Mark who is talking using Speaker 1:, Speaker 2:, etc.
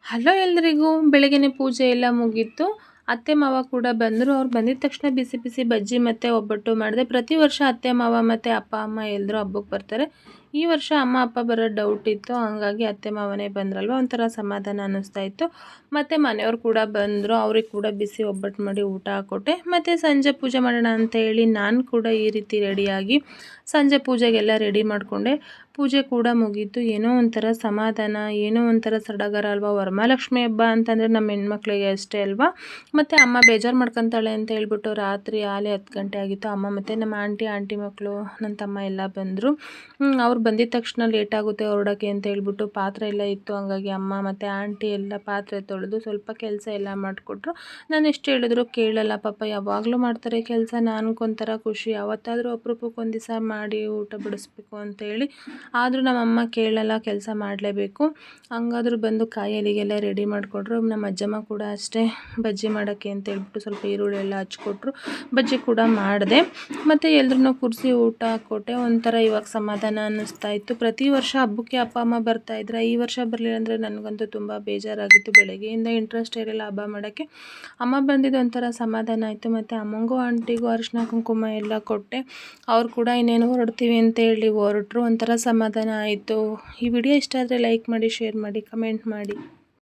Speaker 1: Hello ಎಲ್ರಿಗೂ. ಬೆಳಗ್ಗೆನೆ ಪೂಜೆ ಎಲ್ಲ ಮುಗೀತು. ಅತ್ತೆ ಮಾವ ಕೂಡ ಬಂದರು. ಅವ್ರು ಬಂದಿದ ತಕ್ಷಣ ಬಿಸಿ ಬಿಸಿ ಬಜ್ಜಿ ಮತ್ತು ಒಬ್ಬಟ್ಟು ಮಾಡಿದೆ. ಪ್ರತಿ ವರ್ಷ ಅತ್ತೆ ಮಾವ ಮತ್ತು ಅಪ್ಪ ಅಮ್ಮ ಎಲ್ಲರೂ ಹಬ್ಬಕ್ಕೆ ಬರ್ತಾರೆ. ಈ ವರ್ಷ ಅಮ್ಮ ಅಪ್ಪ ಬರೋ ಡೌಟ್ ಇತ್ತು, ಹಂಗಾಗಿ ಅತ್ತೆ ಮಾವನೇ ಬಂದ್ರಲ್ವ, ಒಂಥರ ಸಮಾಧಾನ ಅನ್ನಿಸ್ತಾ ಇತ್ತು. ಮತ್ತು ಮನೆಯವ್ರು ಕೂಡ ಬಂದರು. ಅವ್ರಿಗೆ ಕೂಡ ಬಿಸಿ ಒಬ್ಬಟ್ಟು ಮಾಡಿ ಊಟ ಹಾಕ್ಕೊಟ್ಟೆ. ಮತ್ತು ಸಂಜೆ ಪೂಜೆ ಮಾಡೋಣ ಅಂತ ಹೇಳಿ ನಾನು ಕೂಡ ಈ ರೀತಿ ರೆಡಿಯಾಗಿ ಸಂಜೆ ಪೂಜೆಗೆಲ್ಲ ರೆಡಿ ಮಾಡಿಕೊಂಡೆ. ಪೂಜೆ ಕೂಡ ಮುಗೀತು. ಏನೋ ಒಂಥರ ಸಮಾಧಾನ, ಏನೋ ಒಂಥರ ಸಡಗರ ಅಲ್ವಾ. ವರಮಹಾಲಕ್ಷ್ಮಿ ಹಬ್ಬ ಅಂತಂದರೆ ನಮ್ಮ ಹೆಣ್ಮಕ್ಳಿಗೆ ಅಷ್ಟೇ ಅಲ್ವಾ. ಮತ್ತು ಅಮ್ಮ ಬೇಜಾರು ಮಾಡ್ಕೊತಾಳೆ ಅಂತ ಹೇಳ್ಬಿಟ್ಟು ರಾತ್ರಿ 10 ಗಂಟೆ ಆಗಿತ್ತು. ಅಮ್ಮ ಮತ್ತು ನಮ್ಮ ಆಂಟಿ ಮಕ್ಕಳು, ನನ್ನ ತಮ್ಮ ಎಲ್ಲ ಬಂದರು. ಅವ್ರು ಬಂದಿದ ತಕ್ಷಣ ಲೇಟಾಗುತ್ತೆ ಹೊರಡೋಕ್ಕೆ ಅಂತ ಹೇಳ್ಬಿಟ್ಟು ಪಾತ್ರೆ ಎಲ್ಲ ಇತ್ತು. ಹಂಗಾಗಿ ಅಮ್ಮ ಮತ್ತು ಆಂಟಿ ಎಲ್ಲ ಪಾತ್ರೆ ತೊಳೆದು ಸ್ವಲ್ಪ ಕೆಲಸ ಎಲ್ಲ ಮಾಡಿಕೊಟ್ರು. ನಾನು ಎಷ್ಟು ಹೇಳಿದ್ರು ಕೇಳಲ್ಲ ಪಾಪ. ಯಾವಾಗಲೂ ಮಾಡ್ತಾರೆ ಕೆಲಸ. ನನಗೊಂಥರ ಖುಷಿ, ಯಾವತ್ತಾದರೂ ಅಪರೂಪಕ್ಕೆ ಒಂದು ದಿವಸ ಮಾಡಿ ಊಟ ಬಡಿಸ್ಬೇಕು ಅಂತೇಳಿ. ಆದರೂ ನಮ್ಮಮ್ಮ ಕೇಳಲ್ಲ, ಕೆಲಸ ಮಾಡಲೇಬೇಕು. ಹಂಗಾದ್ರೂ ಬಂದು ಕಾಯಿ ಎಲೆಗೆಲ್ಲ ರೆಡಿ ಮಾಡಿಕೊಟ್ರು. ನಮ್ಮ ಅಜ್ಜಮ್ಮ ಕೂಡ ಅಷ್ಟೇ ಬಜ್ಜಿ ಮಾಡೋಕ್ಕೆ ಅಂತ ಹೇಳ್ಬಿಟ್ಟು ಸ್ವಲ್ಪ ಈರುಳ್ಳಿ ಎಲ್ಲ ಹಚ್ಕೊಟ್ರು. ಬಜ್ಜಿ ಕೂಡ ಮಾಡಿದೆ. ಮತ್ತು ಎಲ್ಲರನ್ನೂ ಕೂರಿಸಿ ಊಟ ಕೊಟ್ಟೆ. ಒಂಥರ ಇವಾಗ ಸಮಾಧಾನ ಅನ್ನಿಸ್ತಾ ಇತ್ತು. ಪ್ರತಿ ವರ್ಷ ಹಬ್ಬಕ್ಕೆ ಅಪ್ಪ ಅಮ್ಮ ಬರ್ತಾಯಿದ್ರೆ, ಈ ವರ್ಷ ಬರಲಿಲ್ಲ ಅಂದರೆ ನನಗಂತೂ ತುಂಬ ಬೇಜಾರಾಗಿತ್ತು. ಬೆಳಗ್ಗೆಯಿಂದ ಇಂಟ್ರೆಸ್ಟ್ ಇರಲಿಲ್ಲ ಹಬ್ಬ ಮಾಡೋಕ್ಕೆ. ಅಮ್ಮ ಬಂದಿದ್ದು ಒಂಥರ ಸಮಾಧಾನ ಆಯಿತು. ಮತ್ತು ಅಮ್ಮಂಗೂ ಆಂಟಿಗೂ ಅರಿಶಿನ ಕುಂಕುಮ ಎಲ್ಲ ಕೊಟ್ಟೆ. ಅವ್ರು ಕೂಡ ಇನ್ನೇನು ಹೊರಡ್ತೀವಿ ಅಂತ ಹೇಳಿ ಹೊರಟ್ರು. ಒಂಥರ ಸಮಾಧಾನ ಆಯಿತು. ಈ ವಿಡಿಯೋ ಇಷ್ಟ ಆದರೆ ಲೈಕ್ ಮಾಡಿ, ಶೇರ್ ಮಾಡಿ, ಕಮೆಂಟ್ ಮಾಡಿ.